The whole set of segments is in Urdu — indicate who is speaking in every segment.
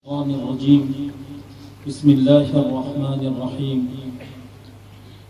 Speaker 1: الشيطان الرجيم بسم الله الرحمن الرحيم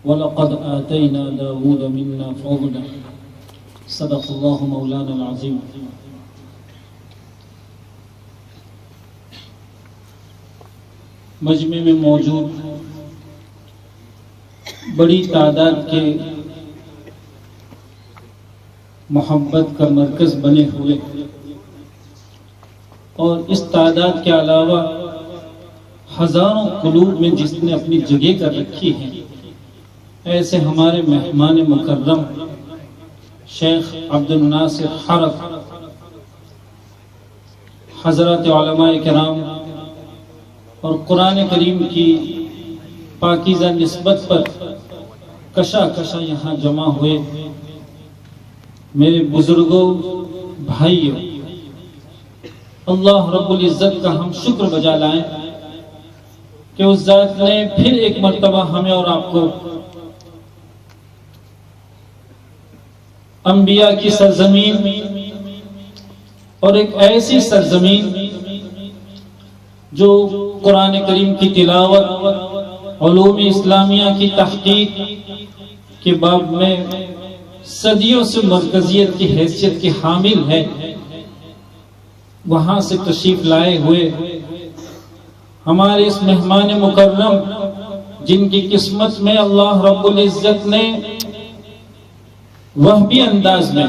Speaker 1: ولقد آتينا داود منا فضلا صدق الله مولانا العظيم. مجمع میں موجود بڑی تعداد کے محبت کا مرکز بنے ہوئے اور اس تعداد کے علاوہ ہزاروں قلوب میں جس نے اپنی جگہ کر رکھی ہے، ایسے ہمارے مہمان مکرم شیخ عبد الناصر حرف، حضرات علماء کرام اور قرآن کریم کی پاکیزہ نسبت پر کشا کشا یہاں جمع ہوئے میرے بزرگوں، بھائیوں، اللہ رب العزت کا ہم شکر بجا لائیں کہ اس ذات نے پھر ایک مرتبہ ہمیں اور آپ کو انبیاء کی سرزمین اور ایک ایسی سرزمین جو قرآن کریم کی تلاوت، علوم اسلامیہ کی تحقیق کے باب میں صدیوں سے مرکزیت کی حیثیت کی حامل ہے، وہاں سے تشریف لائے ہوئے ہمارے اس مہمان مکرم جن کی قسمت میں اللہ رب العزت نے وہبی انداز میں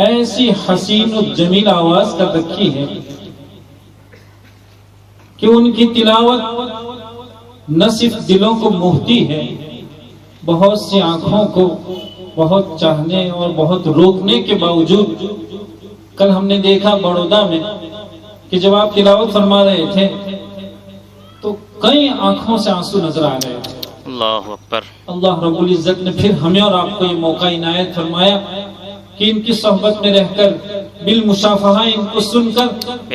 Speaker 1: ایسی حسین و جمیل آواز کر رکھی ہے کہ ان کی تلاوت نہ صرف دلوں کو موہتی ہے، بہت سی آنکھوں کو بہت چاہنے اور بہت روکنے کے باوجود کل ہم نے دیکھا بڑودہ میں کہ جب آپ تلاوت فرما رہے تھے تو کئی آنکھوں سے آنسو نظر آ رہے تھے۔
Speaker 2: اللہ اکبر۔
Speaker 1: اللہ رب العزت نے پھر ہمیں اور آپ کو یہ موقع عنایت فرمایا کہ ان کی صحبت میں رہ کر بالمشافہہ ان کو سن کر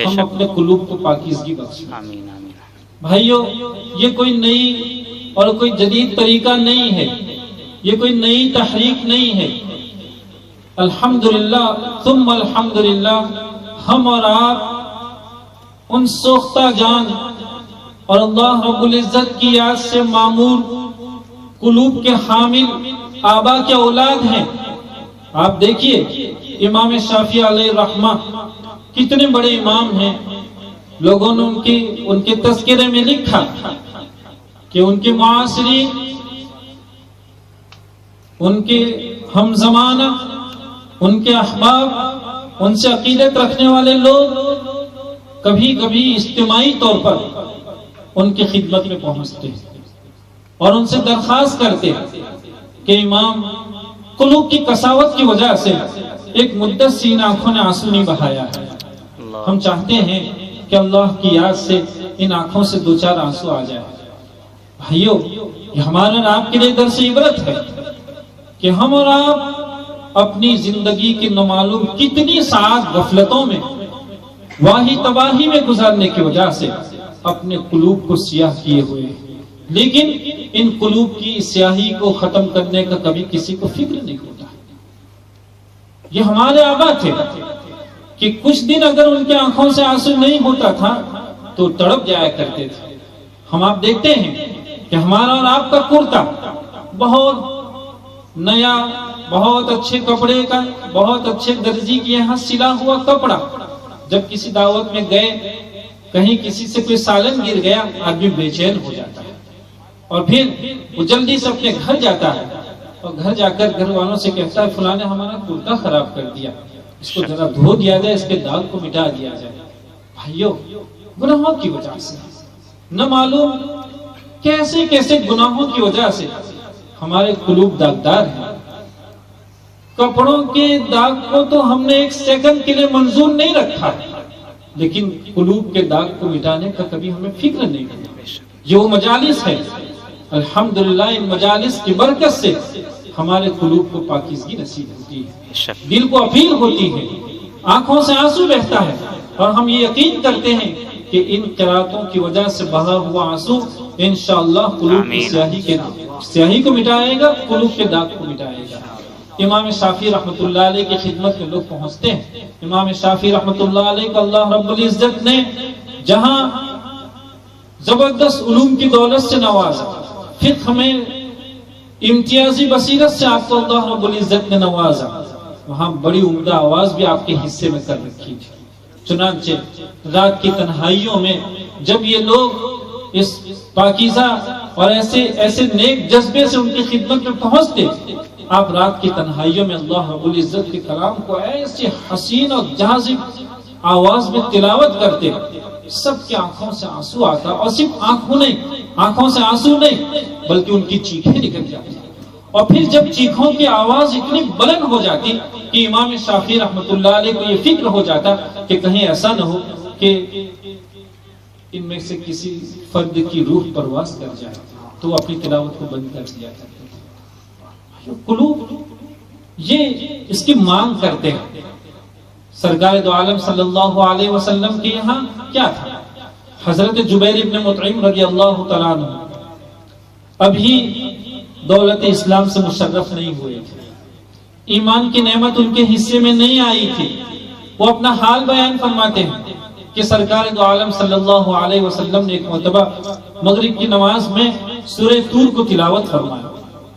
Speaker 1: ہم اپنے قلوب کو پاکیزگی بخشیں۔
Speaker 2: آمین آمین۔
Speaker 1: بھائیو، یہ کوئی نئی اور کوئی جدید طریقہ نہیں ہے، یہ کوئی نئی تحریک نہیں ہے۔ الحمدللہ ثم الحمدللہ، ہم اور آپ ان سوختہ جان اور اللہ رب العزت کی یاد سے معمور قلوب کے حامل آبا کے اولاد ہیں۔ آپ دیکھیے امام شافعی علیہ الرحمہ کتنے بڑے امام ہیں، لوگوں نے ان کے تذکرے میں لکھا کہ ان کے معاصرین، ان کے ہم زمانہ، ان کے احباب، ان سے عقیدت رکھنے والے لوگ کبھی کبھی اجتماعی طور پر ان کی خدمت میں پہنچتے اور ان سے درخواست کرتے کہ امام، قلوب کی قساوت کی وجہ سے ایک مدت سے ان آنکھوں نے آنسو نہیں بہایا ہے، ہم چاہتے ہیں کہ اللہ کی یاد سے ان آنکھوں سے دو چار آنسو آ جائے۔ بھائیو، یہ ہمارا اور آپ کے لیے درس عبرت ہے کہ ہم اور آپ اپنی زندگی کی نامعلوم کتنی ساعت غفلتوں میں، واہی تباہی میں گزارنے کی وجہ سے اپنے قلوب کو سیاہ کیے ہوئے ہیں، لیکن ان قلوب کی سیاہی کو ختم کرنے کا کبھی کسی کو فکر نہیں ہوتا۔ یہ ہمارے آبا تھے کہ کچھ دن اگر ان کے آنکھوں سے آنسو نہیں ہوتا تھا تو تڑپ جایا کرتے تھے۔ ہم آپ دیکھتے ہیں کہ ہمارا اور آپ کا کرتا بہت نیا، بہت اچھے کپڑے کا، بہت اچھے درزی کے یہاں سلا ہوا کپڑا، جب کسی دعوت میں گئے، کہیں کسی سے کوئی سالن گر گیا، آدمی بے چین ہو جاتا ہے اور پھر وہ جلدی سے اپنے گھر جاتا ہے اور گھر جا کر گھر والوں سے کہتا ہے فلاں نے ہمارا کرتا خراب کر دیا، اس کو ذرا دھو دیا جائے، اس کے داغ کو مٹا دیا جائے۔ بھائیو، گناہوں کی وجہ سے، نہ معلوم کیسے کیسے گناہوں کی وجہ سے ہمارے قلوب داغدار ہیں۔ کپڑوں کے داغ کو تو ہم نے ایک سیکنڈ کے لیے منظور نہیں رکھا، لیکن قلوب کے داغ کو مٹانے کا کبھی ہمیں فکر نہیں کرنا۔ یہ وہ مجالس ہے، الحمدللہ ان مجالس کی برکت سے ہمارے قلوب کو پاکیزگی نصیب ہوتی ہے، دل کو اپیل ہوتی ہے، آنکھوں سے آنسو بہتا ہے، اور ہم یہ یقین کرتے ہیں کہ ان قراتوں کی وجہ سے بہا ہوا آنسو انشاءاللہ قلوب کی سیاہی کو مٹائے گا، قلوب کے داغ کو مٹائے گا۔ امام شافعی رحمت اللہ علیہ کی خدمت میں لوگ پہنچتے ہیں۔ امام شافعی رحمت اللہ علیہ کو اللہ رب العزت نے جہاں زبردست علوم کی دولت سے نوازا، فقہ میں امتیازی بصیرت سے آپ کو اللہ رب العزت نے نوازا، وہاں بڑی عمدہ آواز بھی آپ کے حصے میں کر رکھی تھی۔ چنانچہ رات کی تنہائیوں میں جب یہ لوگ اس پاکیزہ اور ایسے نیک جذبے سے ان کی خدمت میں پہنچتے، آپ رات کی تنہائیوں میں اللہ رب العزت کے کلام کو ایسی حسین اور جاذب آواز میں تلاوت کرتے، سب کی آنکھوں سے آنسو آتا، اور صرف آنکھوں سے آنسو نہیں بلکہ ان کی چیخیں نکل جاتی، اور پھر جب چیخوں کی آواز اتنی بلند ہو جاتی کہ امام شافعی رحمۃ اللہ علیہ کو یہ فکر ہو جاتا کہ کہیں ایسا نہ ہو کہ ان میں سے کسی فرد کی روح پرواز کر جائے، تو وہ اپنی تلاوت کو بند کر دیا کرتے۔ قلوب یہ اس کی مانگ کرتے ہیں۔ سرکار دو عالم صلی اللہ علیہ وسلم کے یہاں کیا تھا؟ حضرت جبیر ابن مطعم رضی اللہ تعالیٰ عنہ ابھی دولت اسلام سے مشرف نہیں ہوئے تھے، ایمان کی نعمت ان کے حصے میں نہیں آئی تھی۔ وہ اپنا حال بیان فرماتے ہیں کہ سرکار دو عالم صلی اللہ علیہ وسلم نے ایک مرتبہ مغرب کی نماز میں سورہ طور کو تلاوت فرمایا،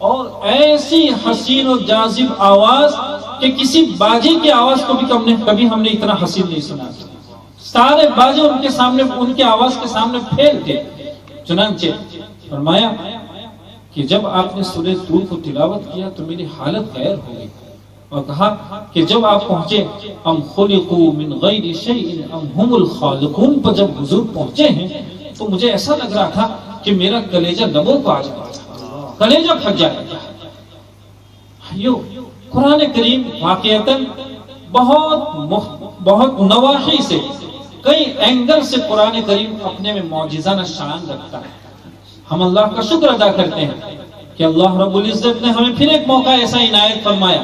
Speaker 1: اور ایسی حسین و جاذب آواز کہ کسی باجے کی آواز کو بھی کبھی ہم نے اتنا حسین نہیں سنا۔ سارے باجے ان کے سامنے، ان کی آواز کے سامنے پھیل تھے۔ چنانچہ فرمایا کہ جب آپ نے سورہ طور کو تلاوت کیا تو میری حالت غیر ہو گئی، اور کہا کہ جب آپ پہنچے ام خلقوا من غیر شیء ام هم الخالقون پر جب حضور پہنچے ہیں تو مجھے ایسا لگ رہا تھا کہ میرا کلیجہ لبوں کو آ جائے، کلیجہ پھٹ جائے گا۔ قرآن کریم واقعتاً بہت نواحی سے، کئی اینگل سے قرآن کریم اپنے میں معجزانہ شان رکھتا ہے۔ ہم اللہ کا شکر ادا کرتے ہیں کہ اللہ رب العزت نے ہمیں پھر ایک موقع ایسا عنایت فرمایا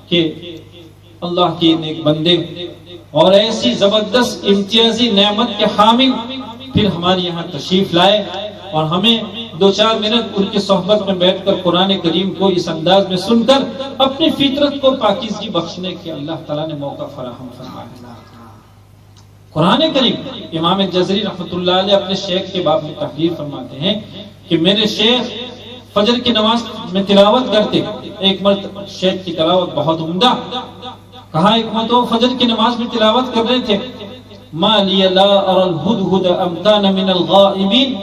Speaker 1: کہ اللہ کے نیک بندے اور ایسی زبردست امتیازی نعمت کے حامل پھر ہمارے یہاں تشریف لائے، اور ہمیں 2-4 منٹ ان کی صحبت میں بیٹھ کر قرآن کریم کو اس انداز میں سن کر اپنی فطرت کو پاکیزگی بخشنے کے اللہ تعالیٰ نے موقع فراہم فرمایا۔ قرآن کریم امام جزری رحمۃ اللہ علیہ اپنے شیخ کے باب میں تحریر فرماتے ہیں کہ میرے شیخ فجر کی نماز میں تلاوت کرتے، ایک مرتبہ شیخ کی تلاوت بہت عمدہ، کہا ایک مرتبہ فجر کی نماز میں تلاوت کر رہے تھے، ما لی لا اری الہدہد ام کان من الغائبین،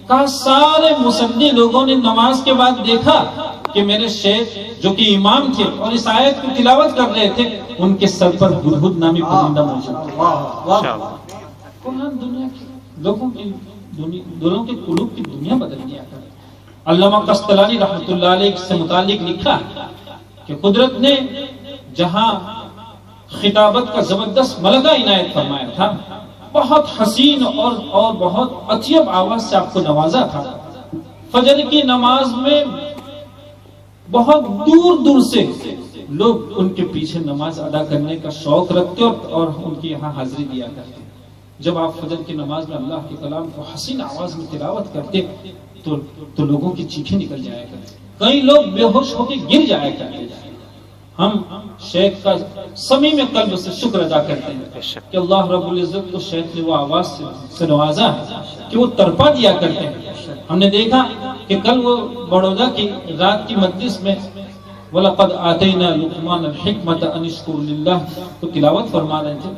Speaker 1: کہا سارے مصلی لوگوں نے نماز کے بعد دیکھا کہ میرے شیخ جو کہ امام تھے اور اس آیت کی تلاوت کر رہے تھے، ان کے سر پر ہدہد نامی پرندہ موجود تھا۔ قرآن دنیا کے لوگوں کی دلوں کے قلوب کی دنیا بدل دیا کرے۔ علامہ قسطلانی رحمۃ اللہ علیہ سے متعلق لکھا کہ قدرت نے جہاں خطابت کا زبردست ملکہ عنایت فرمایا تھا، بہت حسین اور بہت اطیب آواز سے آپ کو نوازا تھا، فجر کی نماز میں بہت دور دور سے لوگ ان کے پیچھے نماز ادا کرنے کا شوق رکھتے اور ان کی یہاں حاضری دیا کرتے۔ جب آپ فجر کی نماز میں اللہ کے کلام کو حسین آواز میں تلاوت کرتے تو لوگوں کی چیخیں نکل جایا کرتے، کئی لوگ بے ہوش ہو کے گر جایا کرتے۔ ہم شیخ کا صمیم قلب سے شکر ادا کرتے ہیں کہ اللہ رب العزت کو شیخ نے وہ آواز سے نوازا ہے کہ وہ تڑپا دیا کرتے ہیں۔ ہم نے دیکھا کہ کل وہ بڑودہ کی رات کی مجلس میں وَلَقَدْ آتَيْنَا لُقْمَانَ الْحِكْمَةَ أَنِ اشْكُرْ لِلَّهِ تو تلاوت فرما رہے تھے۔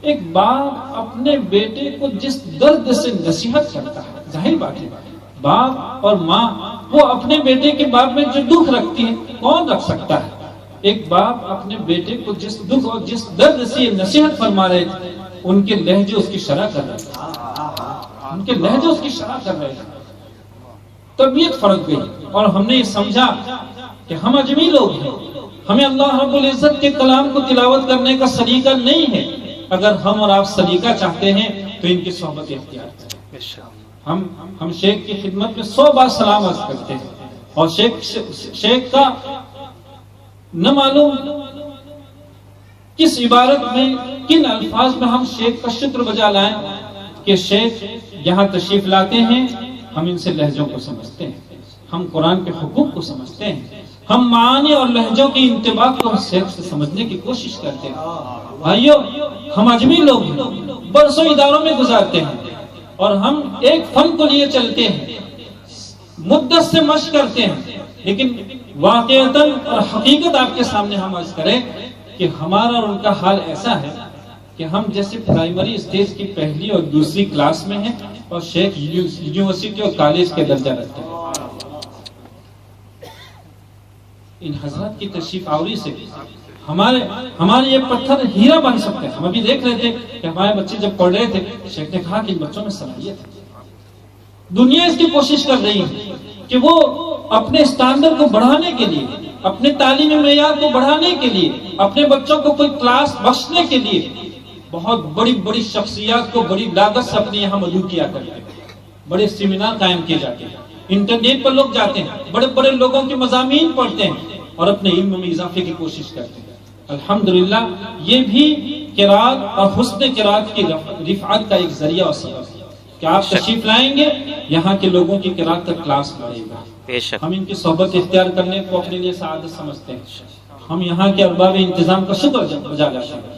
Speaker 1: ایک باپ اپنے بیٹے کو جس درد سے نصیحت کرتا ہے، ظاہر بات ہے باپ اور ماں وہ اپنے بیٹے کے باب میں جو دکھ رکھتی ہے کون رکھ سکتا ہے؟ ایک باپ اپنے بیٹے کو جس دکھ اور جس درد سے نصیحت فرما رہے تھے، ان کے لہجے اس کی شرح کر رہے تھے، ان کے لہجے اس کی شرح کر رہے تھے۔ طبیعت فرق گئی اور ہم نے یہ سمجھا کہ ہم اجمی لوگ ہیں، ہمیں اللہ رب العزت کے کلام کو تلاوت کرنے کا سلیقہ نہیں ہے۔ اگر ہم اور آپ سلیقہ چاہتے ہیں تو ان کی صحبت اختیار کریں۔ ہم شیخ کی خدمت میں 100 بار سلام عرض کرتے ہیں، اور شیخ کا نہ معلوم کس عبارت میں کن الفاظ میں ہم شیخ کا شکر بجا لائیں کہ شیخ یہاں تشریف لاتے ہیں، ہم ان سے لہجوں کو سمجھتے ہیں، ہم قرآن کے حقوق کو سمجھتے ہیں، ہم معانی اور لہجوں کی انطباق کو شیخ سے سمجھنے کی کوشش کرتے ہیں۔ بھائیو، ہم اجمی لوگ ہیں، برسوں اداروں میں گزارتے ہیں، اور ہم ایک فن کو لیے چلتے ہیں، مدت سے مشق کرتے ہیں، لیکن واقعتاً اور حقیقت آپ کے سامنے ہم عرض کریں کہ ہمارا اور ان کا حال ایسا ہے کہ ہم جیسے پرائمری اسٹیج کی پہلی اور دوسری کلاس میں ہیں اور شیخ یونیورسٹی اور کالج کے درجہ رکھتے ہیں۔ ان حضرات کی تشریف آوری سے ہمارے یہ پتھر ہیرا بن سکتے ہیں۔ ہم ابھی دیکھ رہے تھے کہ ہمارے بچے جب پڑھ رہے تھے، شیخ نے کہا کہ ان بچوں میں صلاحیت ہے، دنیا اس کی کوشش کر رہی ہے کہ وہ اپنے اسٹینڈرڈ کو بڑھانے کے لیے، اپنے تعلیمی معیار کو بڑھانے کے لیے، اپنے بچوں کو کوئی کلاس بخشنے کے لیے بہت بڑی بڑی شخصیات کو بڑی لاگت سے اپنے یہاں مدعو کیا کرتے ہیں، بڑے سیمینار قائم کیے جاتے ہیں، انٹرنیٹ پر لوگ جاتے ہیں، بڑے بڑے لوگوں کے مضامین پڑھتے ہیں اور اپنے علم میں اضافے کی کوشش کرتے ہیں۔ الحمدللہ یہ بھی قرات اور حسن قرات کی رفعت کا ایک ذریعہ اور سبب ہے کہ آپ تشریف لائیں گے، یہاں کے لوگوں کی قرات کا کلاس بڑھے گا۔ ہم ان کی صحبت اختیار کرنے کو اپنے لیے سعادت سمجھتے ہیں۔ ہم یہاں کے ارباب انتظام کا شکر بجا لاتے ہیں۔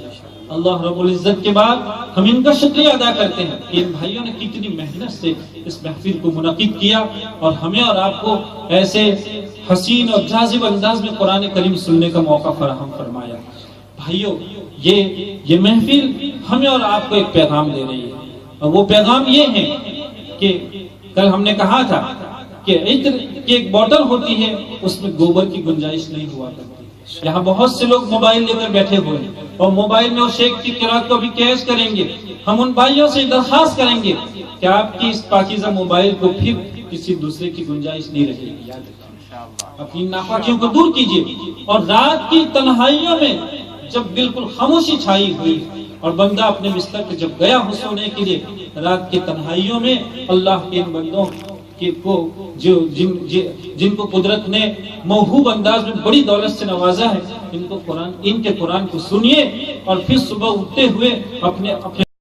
Speaker 1: اللہ رب العزت کے بعد ہم ان کا شکریہ ادا کرتے ہیں کہ ان بھائیوں نے کتنی محنت سے اس محفل کو منعقد کیا اور ہمیں اور آپ کو ایسے حسین اور جاذب انداز میں قرآن کریم سننے کا موقع فراہم فرمایا۔ بھائیو، یہ محفل ہمیں اور آپ کو ایک پیغام دے رہی ہے، اور وہ پیغام یہ ہے کہ کل ہم نے کہا تھا کہ عطر کی ایک بوتل ہوتی ہے، اس میں گوبر کی گنجائش نہیں ہوا کرتی۔ یہاں بہت سے لوگ موبائل لے کر بیٹھے ہوئے ہیں اور موبائل میں وہ شیخ کی قرات کو بھی کیش کریں گے۔ ہم ان بھائیوں سے درخواست کریں گے کہ آپ کی اس پاکیزہ موبائل کو پھر کسی دوسرے کی گنجائش نہیں رہے گی، یاد رکھیں، اپنی ناپاکیوں کو دور کیجیے۔ اور رات کی تنہائیوں میں جب بالکل خاموشی چھائی ہوئی اور بندہ اپنے بستر پہ جب گیا ہو سونے کے لیے، رات کی تنہائیوں میں اللہ کے ان بندوں کو جن کو قدرت نے موہوب انداز میں بڑی دولت سے نوازا ہے، ان کے قرآن کو سنیے اور پھر صبح اٹھتے ہوئے اپنے